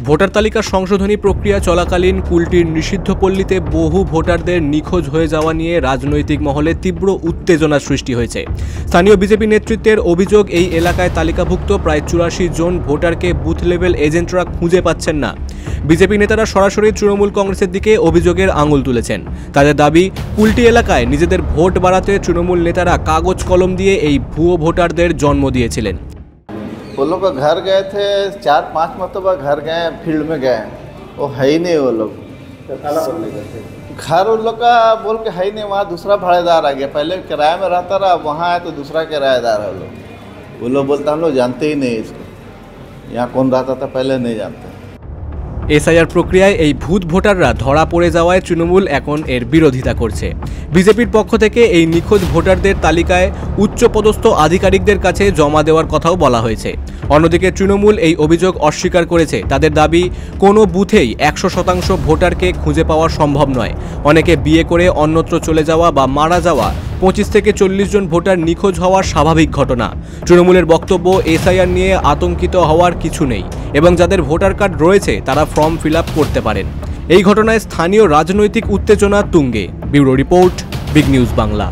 Voter তালিকা সংশোধনী প্রক্রিয়া চলাকালীন কুলটির নিষিদ্ধ পল্লীতে বহু ভোটারদের নিখোঁজ হয়ে যাওয়া নিয়ে রাজনৈতিক মহলে তীব্র উত্তেজনার সৃষ্টি হয়েছে। স্থানীয় বিজেপি নেতৃত্বের অভিযোগ, এই এলাকায় তালিকাভুক্ত প্রায় 84 জন ভোটারকে বুথ লেভেল এজেন্টরা খুঁজে পাচ্ছেন না। বিজেপি নেতারা সরাসরি তৃণমূল কংগ্রেসের দিকে অভিযোগের আঙুল তুলেছেন। তাদের দাবি, কুলটি এলাকায় নিজেদের ভোট বাড়াতে তৃণমূল নেতারা কাগজ কলম দিয়ে এই ভুয়ো ভোটারদের জন্ম দিয়েছিলেন। वो लोग घर गए थे, 4-5 मरतबा घर गए, फील्ड में गए, वो है ही नहीं। वो लोग घर उन लोग का बोल के है ही नहीं, वहाँ दूसरा भाड़ेदार आ गया। पहले किराए में रहता रहा, वहाँ आया तो दूसरा किराएदार है। वो लोग बोलते हम लोग जानते ही नहीं इसको, यहाँ कौन रहता था पहले नहीं जानते। এসআইআর প্রক্রিয়ায় এই ভূত ভোটাররা ধরা পড়ে যাওয়ায় তৃণমূল এখন এর বিরোধিতা করছে। বিজেপির পক্ষ থেকে এই নিখোঁজ ভোটারদের তালিকায় উচ্চপদস্থ আধিকারিকদের কাছে জমা দেওয়ার কথাও বলা হয়েছে। অন্যদিকে তৃণমূল এই অভিযোগ অস্বীকার করেছে। তাদের দাবি, কোনো বুথেই 100% ভোটারকে খুঁজে পাওয়া সম্ভব নয়। অনেকে বিয়ে করে অন্যত্র চলে যাওয়া বা মারা যাওয়া, 25 থেকে 40 জন ভোটার নিখোঁজ হওয়া স্বাভাবিক ঘটনা। তৃণমূলের বক্তব্য, এসআইআর নিয়ে আতঙ্কিত হওয়ার কিছু নেই এবং যাদের ভোটার কার্ড রয়েছে তারা ফর্ম ফিল আপ করতে পারেন। এই ঘটনায় স্থানীয় রাজনৈতিক উত্তেজনা তুঙ্গে। Bureau report, big news Bangla.